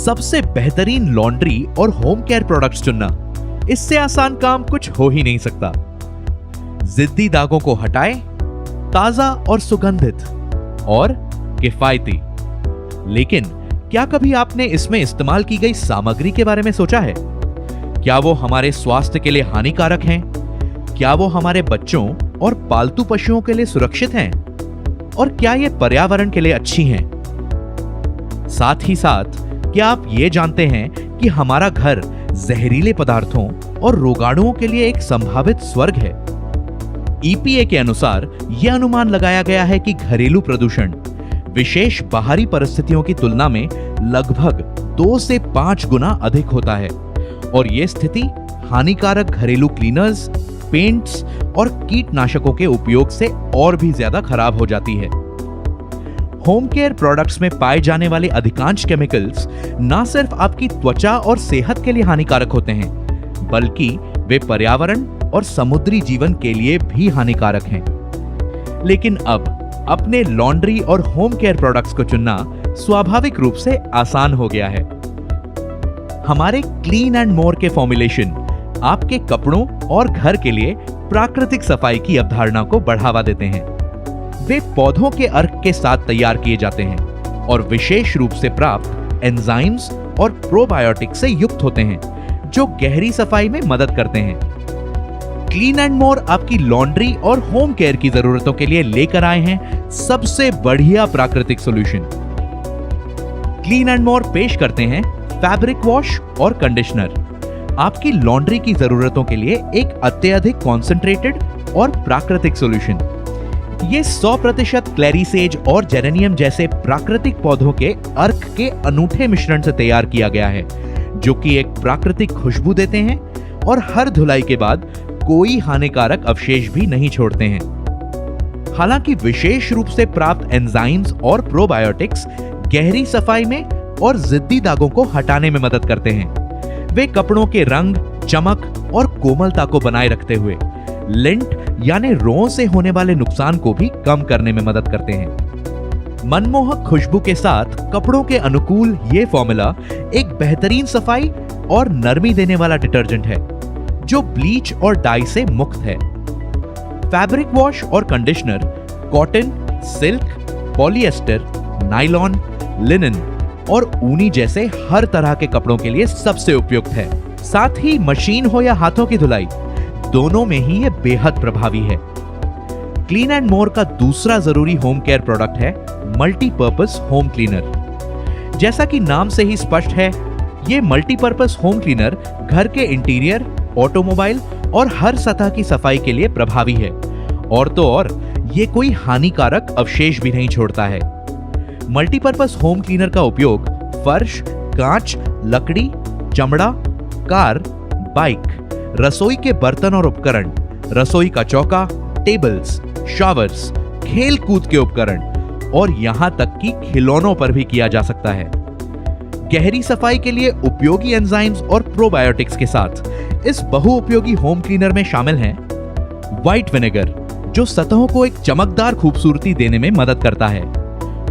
सबसे बेहतरीन लॉन्ड्री और होम केयर प्रोडक्ट्स चुनना, इससे आसान काम कुछ हो ही नहीं सकता। जिद्दी दागों को हटाए, ताजा और सुगंधित और किफायती। लेकिन क्या कभी आपने इसमें इस्तेमाल की गई सामग्री के बारे में सोचा है? क्या वो हमारे स्वास्थ्य के लिए हानिकारक हैं? क्या वो हमारे बच्चों और पालतू पशुओं के लिए सुरक्षित हैं? और क्या ये पर्यावरण के लिए अच्छी हैं? साथ ही साथ क्या आप ये जानते हैं कि हमारा घर जहरीले पदार्थों और रोगाणुओं के लिए एक संभावित स्वर्ग है? ईपीए के अनुसार यह अनुमान लगाया गया है कि घरेलू प्रदूषण विशेष बाहरी परिस्थितियों की तुलना में लगभग 2 से 5 गुना अधिक होता है, और यह स्थिति हानिकारक घरेलू क्लीनर्स, पेंट्स और कीटनाशकों के उपयोग से और भी ज्यादा खराब हो जाती है। होम केयर प्रोडक्ट्स में पाए जाने वाले अधिकांश केमिकल्स न सिर्फ आपकी त्वचा और सेहत के लिए हानिकारक होते हैं, बल्कि वे पर्यावरण और समुद्री जीवन के लिए भी हानिकारक हैं। लेकिन अब अपने लॉन्ड्री और होम केयर प्रोडक्ट्स को चुनना स्वाभाविक रूप से आसान हो गया है। हमारे क्लीन एंड मोर के फॉर्मुलेशन आपके कपड़ों और घर के लिए प्राकृतिक सफाई की अवधारणा को बढ़ावा देते हैं। वे पौधों के अर्क के साथ तैयार किए जाते हैं और विशेष रूप से प्राप्त एंजाइम्स और प्रोबायोटिक से युक्त होते हैं, जो गहरी सफाई में मदद करते हैं। क्लीन एंड मोर आपकी लॉन्ड्री और होम केयर की जरूरतों के लिए लेकर आए हैं सबसे बढ़िया प्राकृतिक सॉल्यूशन। क्लीन एंड मोर पेश करते हैं फैब्रिक वॉश और कंडीशनर, आपकी लॉन्ड्री की जरूरतों के लिए एक अत्यधिक कॉन्सेंट्रेटेड और प्राकृतिक सॉल्यूशन। ये 100% क्लेरीसेज और जेरेनियम जैसे प्राकृतिक पौधों के अर्क के अनूठे मिश्रण से तैयार किया गया है, जो कि एक प्राकृतिक खुशबू देते हैं और हर धुलाई के बाद कोई हानिकारक अवशेष भी नहीं छोड़ते हैं। हालांकि विशेष रूप से प्राप्त एंजाइम्स और प्रोबायोटिक्स गहरी सफाई में और जिद्दी दागों को हटाने में मदद करते हैं। वे कपड़ों के रंग, चमक और कोमलता को बनाए रखते हुए लिंट यानी रों से होने वाले नुकसान को भी कम करने में मदद करते हैं। मनमोहक खुशबू के साथ कपड़ों के अनुकूल ये फॉर्मूला एक बेहतरीन सफाई और नरमी देने वाला डिटर्जेंट है, जो ब्लीच और डाई से मुक्त है। फैब्रिक वॉश और conditioner cotton, silk, polyester, nylon, linen और ऊनी जैसे हर तरह के कपड़ों के लिए सबसे उपयुक्त है। साथ ही मशीन हो या हाथों की धुलाई, दोनों में ही यह बेहद प्रभावी है। क्लीन एंड मोर का दूसरा जरूरी होम केयर प्रोडक्ट है मल्टीपर्पस होम क्लीनर। जैसा कि नाम से ही स्पष्ट है, यह मल्टीपर्पस होम क्लीनर घर के इंटीरियर, ऑटोमोबाइल और हर सतह की सफाई के लिए प्रभावी है। और तो और ये कोई हानिकारक अवशेष भी नहीं छोड़ता है। मल्टीपर्पस होम क्लीनर का उपयोग फर्श, कांच, लकड़ी, चमड़ा, कार, बाइक, रसोई के बर्तन और उपकरण, रसोई का चौका, टेबल्स, शावर्स, खेल कूद के उपकरण और यहां तक कि खिलौनों पर भी किया जा सकता है। गहरी सफाई के लिए उपयोगी एंजाइम्स और प्रोबायोटिक्स के साथ इस बहुउपयोगी होम क्लीनर में शामिल हैं व्हाइट विनेगर, जो सतहों को एक चमकदार खूबसूरती देने में मदद करता है,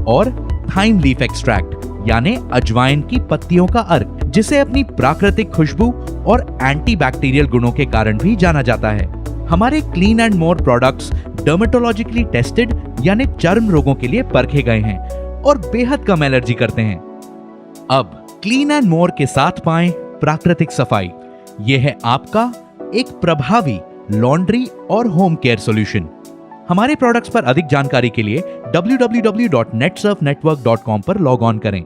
और थाइम लीफ एक्सट्रैक्ट यानी अजवाइन की पत्तियों का अर्क, जिसे अपनी प्राकृतिक खुशबू और एंटीबैक्टीरियल गुणों के कारण भी जाना जाता है। हमारे clean and more products dermatologically tested यानी चर्म रोगों के लिए परखे गए हैं और बेहद कम एलर्जी करते हैं। अब क्लीन एंड मोर के साथ पाएं प्राकृतिक सफाई। यह है आपका एक प्रभावी लॉन्ड्री और होम केयर सॉल्यूशन। हमारे प्रोडक्ट्स पर अधिक जानकारी के लिए www.netsurfnetwork.com पर लॉग ऑन करें।